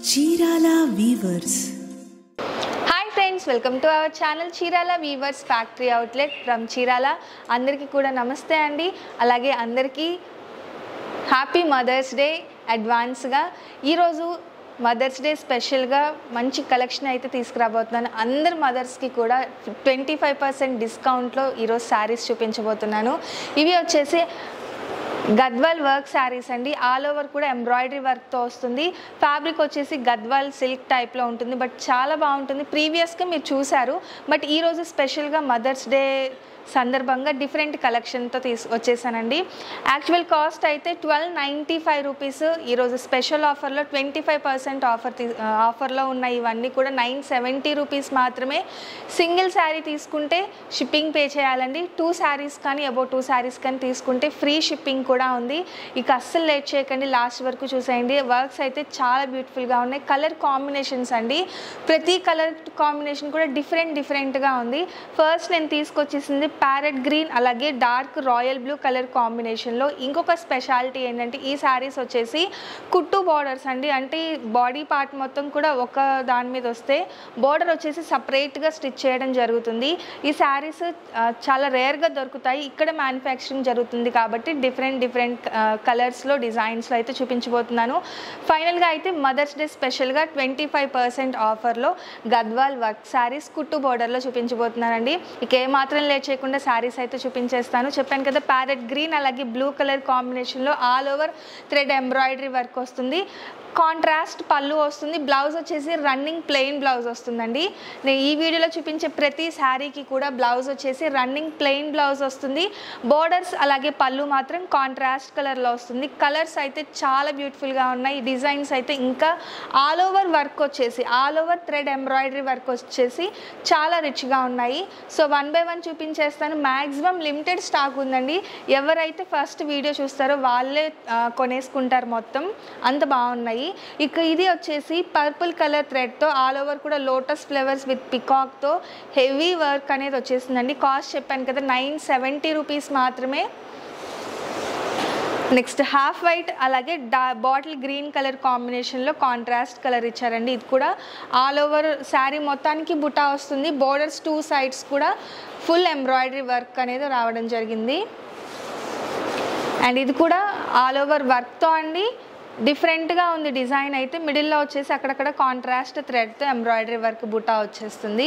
Chirala weavers. Hi friends, welcome to our channel Chirala weavers factory outlet from Chirala. అందరికీ కూడా నమస్తే అండి. అలాగే అందరికీ హ్యాపీ మదర్స్ డే అడ్వాన్స్గా. ఈరోజు మదర్స్ డే స్పెషల్గా మంచి కలెక్షన్ అయితే తీసుకురాబోతున్నాను. అందరు మదర్స్కి కూడా 25% డిస్కౌంట్లో ఈరోజు శారీస్ చూపించబోతున్నాను. ఇవి వచ్చేసి గద్వాల్ వర్క్ శారీస్ అండి. ఆల్ ఓవర్ కూడా ఎంబ్రాయిడరీ వర్క్తో వస్తుంది. ఫ్యాబ్రిక్ వచ్చేసి గద్వాల్ సిల్క్ టైప్లో ఉంటుంది, బట్ చాలా బాగుంటుంది. ప్రీవియస్గా మీరు చూసారు, బట్ ఈరోజు స్పెషల్గా మదర్స్ డే సందర్భంగా డిఫరెంట్ కలెక్షన్తో వచ్చేసానండి. యాక్చువల్ కాస్ట్ అయితే 1295 రూపీస్. ఈరోజు స్పెషల్ ఆఫర్లో 25% ఆఫర్లో ఉన్న ఇవన్నీ కూడా 970 రూపీస్ మాత్రమే. సింగిల్ శారీ తీసుకుంటే షిప్పింగ్ పే చేయాలండి. 2 శారీస్ కానీ అబౌట్ 2 శారీస్ కానీ తీసుకుంటే ఫ్రీ షిప్పింగ్ కూడా ఉంది. ఇక అస్సలు లేట్ చేయకండి, లాస్ట్ వరకు చూసేయండి. వర్క్స్ అయితే చాలా బ్యూటిఫుల్గా ఉన్నాయి. కలర్ కాంబినేషన్స్ అండి, ప్రతి కలర్ కాంబినేషన్ కూడా డిఫరెంట్గా ఉంది. ఫస్ట్ నేను తీసుకొచ్చేసింది ప్యారెట్ గ్రీన్ అలాగే డార్క్ రాయల్ బ్లూ కలర్ కాంబినేషన్లో. ఇంకొక స్పెషాలిటీ ఏంటంటే ఈ శారీస్ వచ్చేసి కుట్టు బార్డర్స్ అండి. అంటే బాడీ పార్ట్ మొత్తం కూడా ఒక దాని మీద వస్తే బార్డర్ వచ్చేసి సపరేట్గా స్టిచ్ చేయడం జరుగుతుంది. ఈ శారీస్ చాలా రేర్గా దొరుకుతాయి. ఇక్కడ మ్యానుఫ్యాక్చరింగ్ జరుగుతుంది కాబట్టి డిఫరెంట్ కలర్స్లో డిజైన్స్లో అయితే చూపించబోతున్నాను. ఫైనల్గా అయితే మదర్స్ డే స్పెషల్గా 25% ఆఫర్లో గద్వాల్ వర్క్ శారీస్ కుట్టు బార్డర్లో చూపించబోతున్నానండి. ఇక ఏమాత్రం లేట్ చేయకుండా శారీస్ అయితే చూపించేస్తాను. చెప్పాను కదా, ప్యారెట్ గ్రీన్ అలాగే బ్లూ కలర్ కాంబినేషన్లో all over thread embroidery work వస్తుంది. కాంట్రాస్ట్ పళ్ళు వస్తుంది. బ్లౌజ్ వచ్చేసి రన్నింగ్ ప్లెయిన్ బ్లౌజ్ వస్తుందండి. నేను ఈ వీడియోలో చూపించే ప్రతి శారీకి కూడా బ్లౌజ్ వచ్చేసి రన్నింగ్ ప్లెయిన్ బ్లౌజ్ వస్తుంది. బోర్డర్స్ అలాగే పళ్ళు మాత్రం కాంట్రాస్ట్ కలర్లో వస్తుంది. కలర్స్ అయితే చాలా బ్యూటిఫుల్గా ఉన్నాయి. డిజైన్స్ అయితే ఇంకా ఆల్ ఓవర్ వర్క్ వచ్చేసి all over thread embroidery work వచ్చేసి చాలా రిచ్గా ఉన్నాయి. సో 1 by 1 చూపించేస్తాను. మ్యాక్సిమం లిమిటెడ్ స్టాక్ ఉందండి. ఎవరైతే ఫస్ట్ వీడియో చూస్తారో వాళ్ళే కొనేసుకుంటారు మొత్తం, అంత బాగున్నాయి. ఇక ఇది వచ్చేసి పర్పుల్ కలర్ థ్రెడ్తో ఆల్ ఓవర్ కూడా లోటస్ ఫ్లవర్స్ విత్ పికాక్తో హెవీ వర్క్ అనేది వచ్చేసిందండి. కాస్ట్ చెప్పాను కదా, 970 రూపీస్ మాత్రమే. నెక్స్ట్ హాఫ్ వైట్ అలాగే బాటిల్ గ్రీన్ కలర్ కాంబినేషన్లో కాంట్రాస్ట్ కలర్ ఇచ్చారండి. ఇది కూడా ఆల్ ఓవర్ శారీ మొత్తానికి బుటా వస్తుంది. బోర్డర్స్ 2 సైడ్స్ కూడా ఫుల్ ఎంబ్రాయిడరీ వర్క్ అనేది రావడం జరిగింది. అండ్ ఇది కూడా ఆల్ ఓవర్ వర్క్తో అండి. డిఫరెంట్గా ఉంది డిజైన్ అయితే. మిడిల్లో వచ్చేసి అక్కడక్కడ కాంట్రాస్ట్ థ్రెడ్తో ఎంబ్రాయిడరీ వర్క్ బుటా వచ్చేస్తుంది.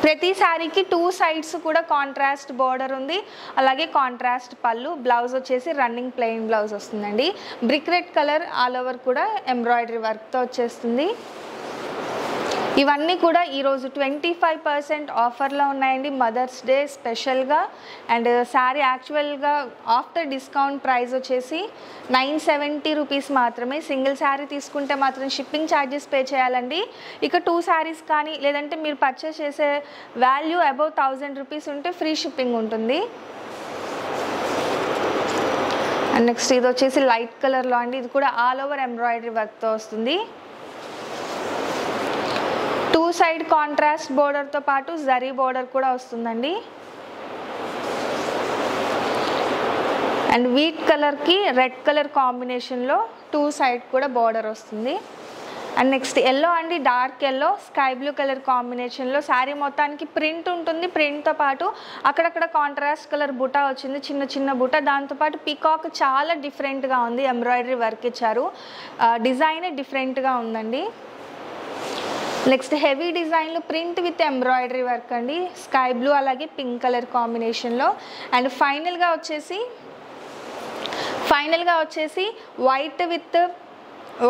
ప్రతి శారీకి 2 సైడ్స్ కూడా కాంట్రాస్ట్ బార్డర్ ఉంది, అలాగే కాంట్రాస్ట్ పళ్ళు. బ్లౌజ్ వచ్చేసి రన్నింగ్ ప్లెయిన్ బ్లౌజ్ వస్తుందండి. Brick red colour all over కూడా ఎంబ్రాయిడరీ వర్క్తో వచ్చేస్తుంది. ఇవన్నీ కూడా ఈరోజు 25% ఆఫర్లో ఉన్నాయండి మదర్స్ డే స్పెషల్గా. అండ్ శారీ యాక్చువల్గా ఆఫ్టర్ డిస్కౌంట్ ప్రైస్ వచ్చేసి 970 రూపీస్ మాత్రమే. సింగిల్ శారీ తీసుకుంటే మాత్రం షిప్పింగ్ ఛార్జెస్ పే చేయాలండి. ఇక 2 శారీస్ కానీ లేదంటే మీరు పర్చేస్ చేసే వాల్యూ అబౌవ్ 1000 రూపీస్ ఉంటే ఫ్రీ షిప్పింగ్ ఉంటుంది. అండ్ నెక్స్ట్ ఇది వచ్చేసి లైట్ కలర్లో అండి. ఇది కూడా ఆల్ ఓవర్ ఎంబ్రాయిడరీ వర్క్తో వస్తుంది. 2 సైడ్ కాంట్రాస్ట్ బోర్డర్తో పాటు జరీ బోర్డర్ కూడా వస్తుందండి. అండ్ వీట్ కలర్కి రెడ్ కలర్ కాంబినేషన్లో 2 సైడ్ కూడా బోర్డర్ వస్తుంది. అండ్ నెక్స్ట్ ఎల్లో అండి, dark yellow sky blue colour కాంబినేషన్లో శారీ మొత్తానికి ప్రింట్ ఉంటుంది. ప్రింట్తో పాటు అక్కడక్కడ కాంట్రాస్ట్ కలర్ బుటా వచ్చింది, చిన్న బుటా. దాంతోపాటు పీకాక్ చాలా డిఫరెంట్గా ఉంది. ఎంబ్రాయిడరీ వర్క్ ఇచ్చారు. డిజైన్ డిఫరెంట్గా ఉందండి. నెక్స్ట్ హెవీ డిజైన్లో ప్రింట్ విత్ ఎంబ్రాయిడరీ వర్క్ అండి. స్కై బ్లూ అలాగే పింక్ కలర్ కాంబినేషన్లో. అండ్ ఫైనల్గా వచ్చేసి white with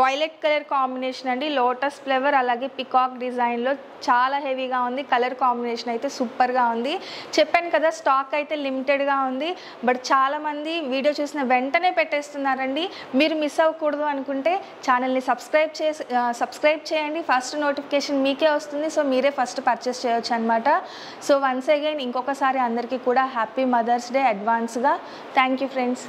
violet colour combination అండి. లోటస్ ఫ్లవర్ అలాగే పికాక్ డిజైన్లో చాలా హెవీగా ఉంది. కలర్ కాంబినేషన్ అయితే సూపర్గా ఉంది. చెప్పాను కదా, స్టాక్ అయితే లిమిటెడ్గా ఉంది. బట్ చాలామంది వీడియో చూసిన వెంటనే పెట్టేస్తున్నారండి. మీరు మిస్ అవ్వకూడదు అనుకుంటే ఛానల్ని సబ్స్క్రైబ్ చేయండి. ఫస్ట్ నోటిఫికేషన్ మీకే వస్తుంది. సో మీరే ఫస్ట్ పర్చేస్ చేయొచ్చు అనమాట. సో వన్స్ అగైన్ ఇంకొకసారి అందరికీ కూడా హ్యాపీ మదర్స్ డే అడ్వాన్స్గా. Thank you friends.